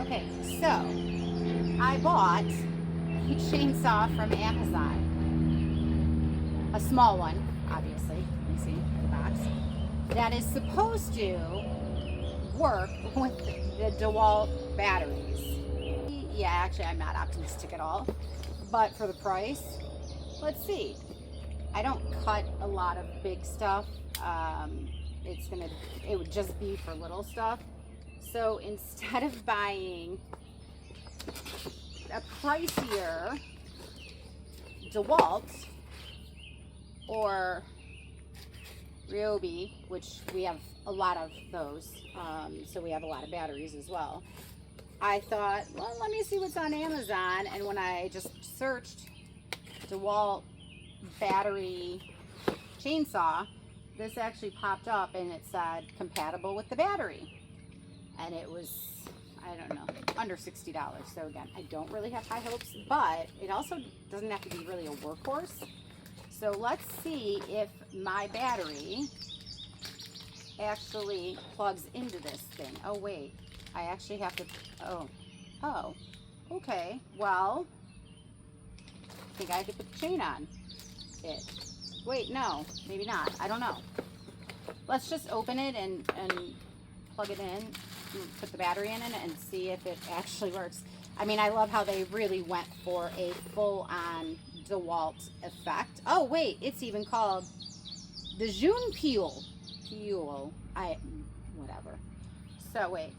Okay, so I bought a chainsaw from Amazon. A small one, obviously. You see the box. That is supposed to work with the DeWalt batteries. Yeah, actually, I'm not optimistic at all. But for the price, let's see. I don't cut a lot of big stuff. It would just be for little stuff. So instead of buying a pricier DeWalt or Ryobi, which we have a lot of those, so we have a lot of batteries as well, I thought, well, let me see what's on Amazon. And when I just searched DeWalt battery chainsaw, this actually popped up and it said compatible with the battery. And it was, I don't know, under $60. So again, I don't really have high hopes, but it also doesn't have to be really a workhorse. So let's see if my battery actually plugs into this thing. Oh wait, I actually have to, oh, okay. Well, I think I have to put the chain on it. Wait, no, maybe not. I don't know. Let's just open it and plug it in, put the battery in it and see if it actually works. I mean, I love how they really went for a full-on DeWalt effect. Oh wait, it's even called the June Peel. Whatever. So wait,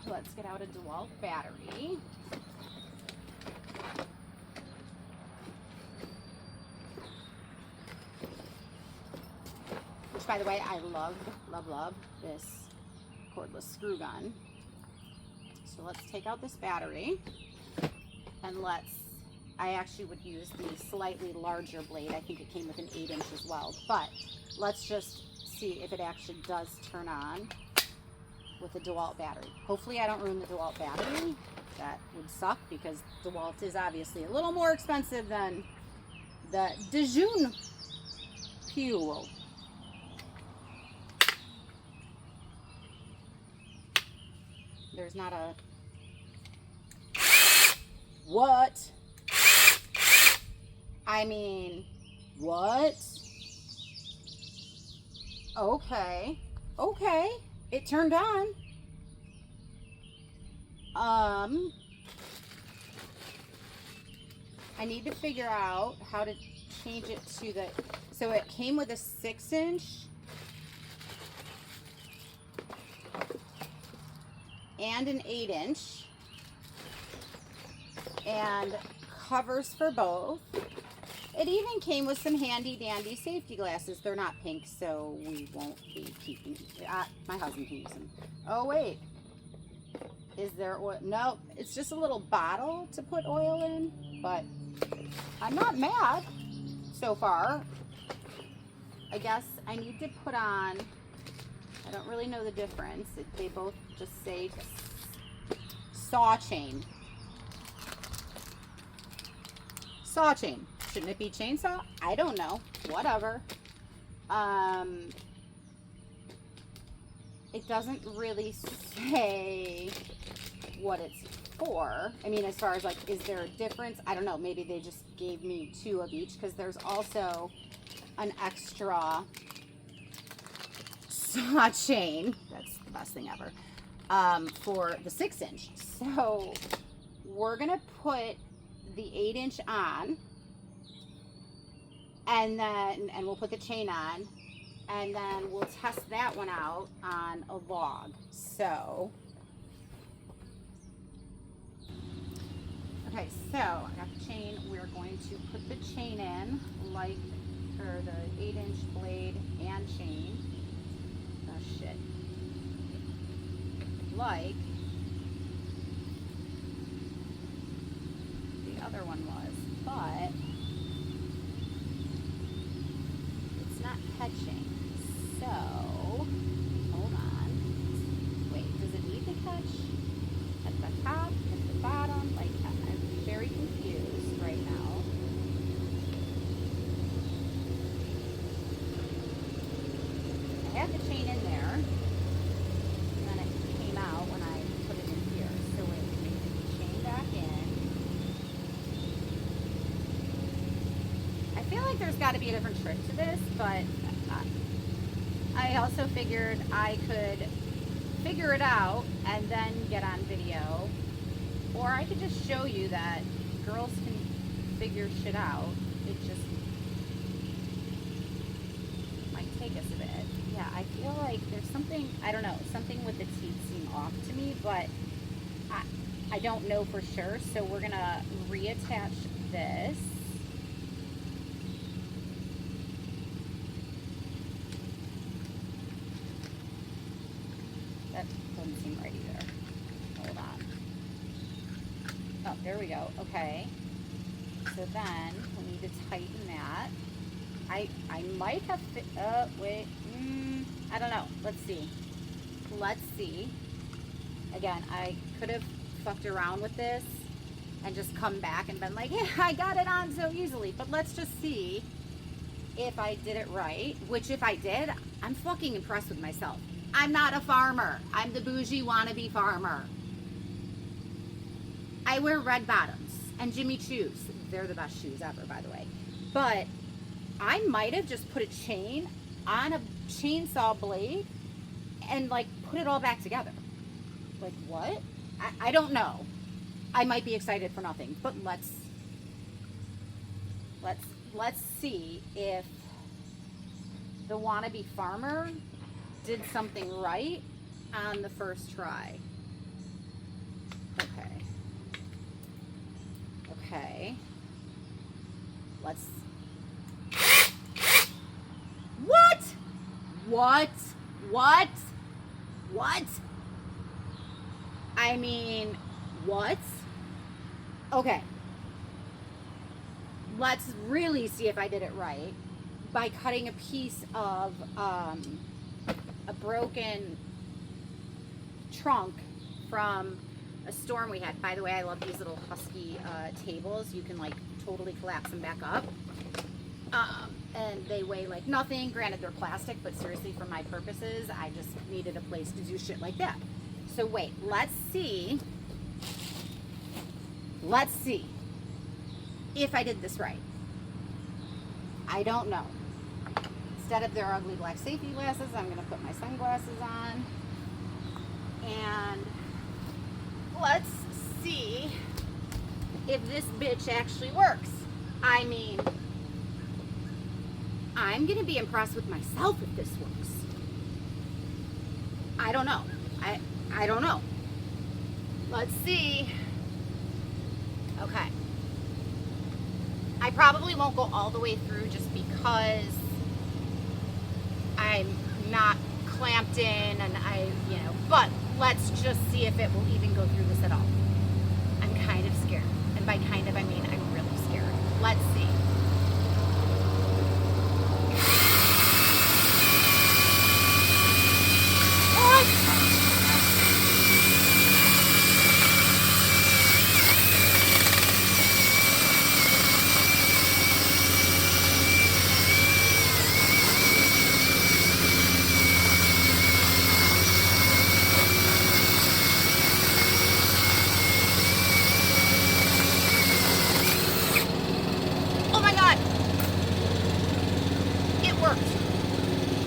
let's get out a DeWalt battery. Which, by the way, I love this cordless screw gun. So let's take out this battery and I actually would use the slightly larger blade. I think it came with an 8-inch as well, but let's just see if it actually does turn on with the DeWalt battery. Hopefully I don't ruin the DeWalt battery. That would suck because DeWalt is obviously a little more expensive than the June Peel. There's not a... What? I mean, what? Okay. It turned on. I need to figure out how to change it to the... So it came with a 6-inch. And an 8-inch. And covers for both. It even came with some handy dandy safety glasses. They're not pink, so we won't be keeping. My husband can use them. Oh wait, is there oil? No, it's just a little bottle to put oil in. But I'm not mad so far. I guess I need to put on. I don't really know the difference. They both just say saw chain. Saw chain. Shouldn't it be chainsaw? I don't know. Whatever. It doesn't really say what it's for. I mean, as far as like, is there a difference? I don't know. Maybe they just gave me 2 of each because there's also an extra saw chain. That's the best thing ever. For the 6-inch. So we're going to put the 8-inch on. And we'll put the chain on, and then we'll test that one out on a log. So, okay, so I got the chain. We're going to put the chain in, or the 8-inch blade and chain. Oh shit. Like the other one was, but not catching. So, hold on. Wait, does it need to catch at the top, at the bottom? Like, I'm very confused right now. I had the chain in there, and then it came out when I think there's got to be a different trick to this, but I also figured I could figure it out and then get on video, or I could just show you that girls can figure shit out. It just might take us a bit. Yeah, I feel like there's something, I don't know, something with the teeth seem off to me, but I don't know for sure, so we're gonna reattach this. That doesn't seem right either. Hold on. Oh, there we go. Okay. So then we need to tighten that. I might have fit. Wait. I don't know. Let's see. Let's see. Again, I could have fucked around with this and just come back and been like, yeah, I got it on so easily. But let's just see if I did it right. Which, if I did, I'm fucking impressed with myself. I'm not a farmer. I'm the bougie wannabe farmer. I wear red bottoms and Jimmy Choos. They're the best shoes ever, by the way. But I might have just put a chain on a chainsaw blade and like put it all back together. Like what? I don't know. I might be excited for nothing, but let's see if the wannabe farmer did something right on the first try. Okay. Let's. What? I mean, what? Okay. Let's really see if I did it right by cutting a piece of a broken trunk from a storm we had. By the way, I love these little husky tables. You can like totally collapse them back up. And they weigh like nothing. Granted, they're plastic, but seriously, for my purposes, I just needed a place to do shit like that. So wait, let's see if I did this right. I don't know. Instead of their ugly black safety glasses, I'm going to put my sunglasses on. And let's see if this bitch actually works. I mean, I'm going to be impressed with myself if this works. I don't know. I don't know. Let's see. Okay. I probably won't go all the way through just because I'm not clamped in and but let's just see if it will even go through this at all. I'm kind of scared. And by kind of, I mean I'm really scared. Let's see.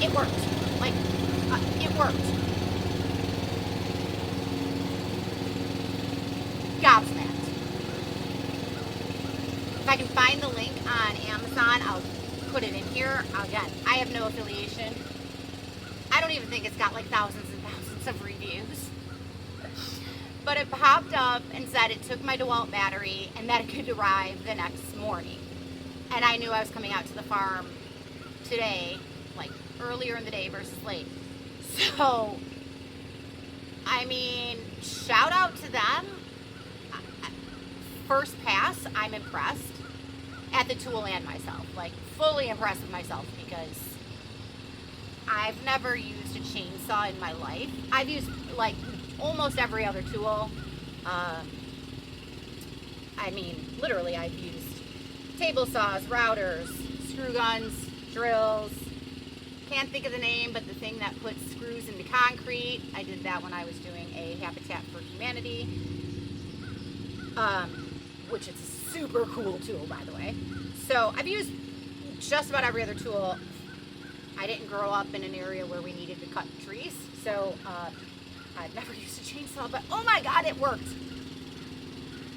It worked. Like, it worked. Gobsmacked. If I can find the link on Amazon, I'll put it in here. Again, I have no affiliation. I don't even think it's got like thousands and thousands of reviews. But it popped up and said it took my DeWalt battery and that it could arrive the next morning. And I knew I was coming out to the farm today, like earlier in the day versus late. So, I mean, shout out to them. First pass, I'm impressed at the tool and myself. Like, fully impressed with myself because I've never used a chainsaw in my life. I've used, like, almost every other tool. I mean, literally, I've used table saws, routers, screw guns, drills. Can't think of the name, but the thing that puts screws into concrete. I did that when I was doing a Habitat for Humanity, which is a super cool tool, by the way. So I've used just about every other tool. I didn't grow up in an area where we needed to cut trees, so I've never used a chainsaw, but oh my God, it worked.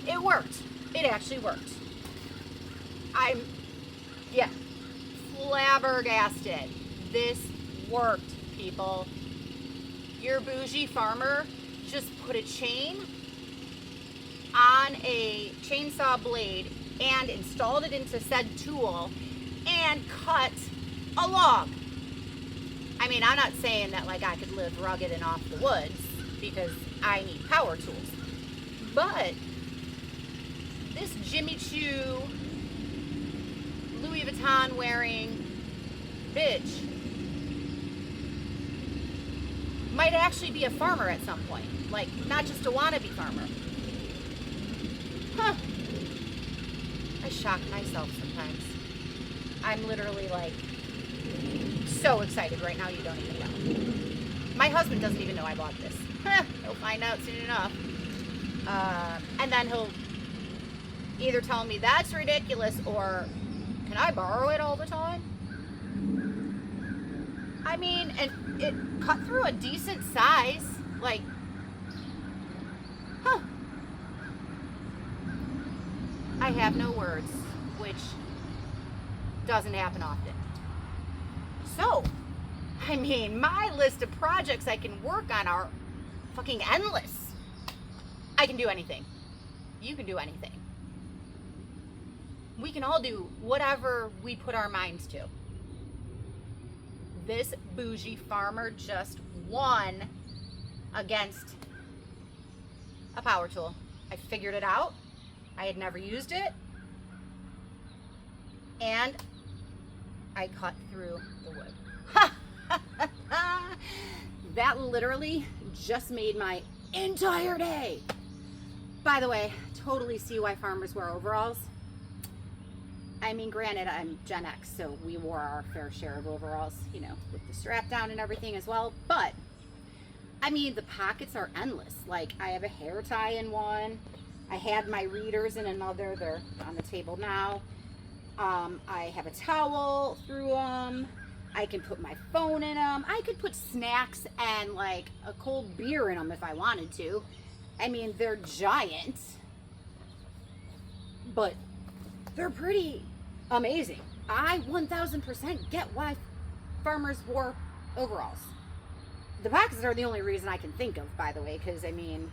It worked. It actually worked. I'm, yeah, flabbergasted. This worked, people. Your bougie farmer just put a chain on a chainsaw blade and installed it into said tool and cut a log. I mean, I'm not saying that like I could live rugged and off the woods because I need power tools, but this Jimmy Choo, Louis Vuitton wearing bitch might actually be a farmer at some point, like not just a wannabe farmer. Huh. I shock myself sometimes. I'm literally like so excited right now, you don't even know. My husband doesn't even know I bought this. He'll find out soon enough. And then he'll either tell me that's ridiculous or can I borrow it all the time? I mean, and it cut through a decent size, like, huh. I have no words, which doesn't happen often. So, I mean, my list of projects I can work on are fucking endless. I can do anything. You can do anything. We can all do whatever we put our minds to. This bougie farmer just won against a power tool. I figured it out. I had never used it. And I cut through the wood. That literally just made my entire day. By the way, totally see why farmers wear overalls. I mean, granted, I'm Gen X, so we wore our fair share of overalls, you know, with the strap down and everything as well. But, I mean, the pockets are endless. Like, I have a hair tie in one. I had my readers in another. They're on the table now. I have a towel through them. I can put my phone in them. I could put snacks and, like, a cold beer in them if I wanted to. I mean, they're giant. But they're pretty amazing. I 1000% get why farmers wore overalls. The pockets are the only reason I can think of, by the way, because I mean,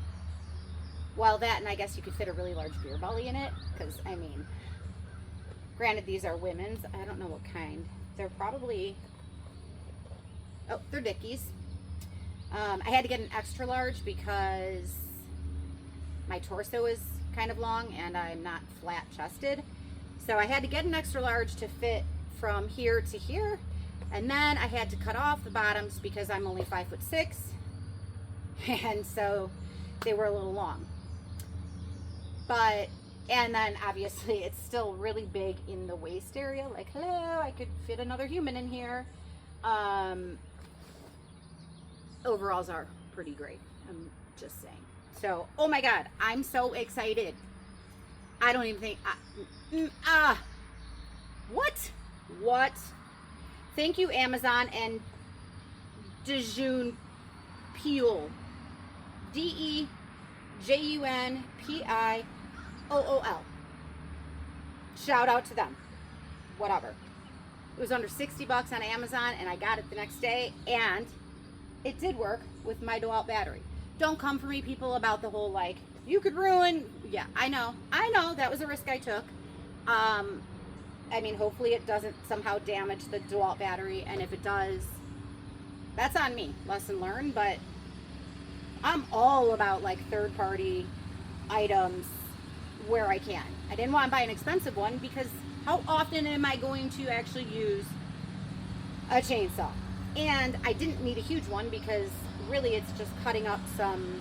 well, that, and I guess you could fit a really large beer belly in it, because I mean, granted, these are women's. I don't know what kind. They're probably, oh, they're Dickies. I had to get an extra large because my torso is kind of long and I'm not flat chested. So I had to get an extra large to fit from here to here. And then I had to cut off the bottoms because I'm only 5'6". And so they were a little long. But, and then obviously it's still really big in the waist area. Like, hello, I could fit another human in here. Overalls are pretty great. I'm just saying. So, oh my God, I'm so excited. I don't even think, what? Thank you, Amazon and Dejun Piool. DEJUNPIOOL. Shout out to them. Whatever. It was under 60 bucks on Amazon and I got it the next day and it did work with my DeWalt battery. Don't come for me, people, about the whole like, you could ruin, yeah, I know, that was a risk I took. I mean, hopefully it doesn't somehow damage the DeWalt battery, and if it does, that's on me, lesson learned, but I'm all about like third-party items where I can. I didn't want to buy an expensive one because how often am I going to actually use a chainsaw? And I didn't need a huge one because really it's just cutting up some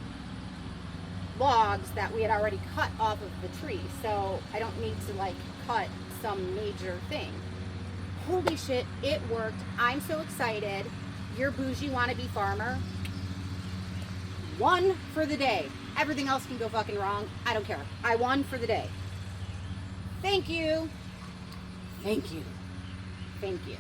logs that we had already cut off of the tree, so I don't need to like cut some major thing. Holy shit, it worked. I'm so excited. Your bougie wannabe farmer won for the day. Everything else can go fucking wrong. I don't care. I won for the day. Thank you. Thank you. Thank you.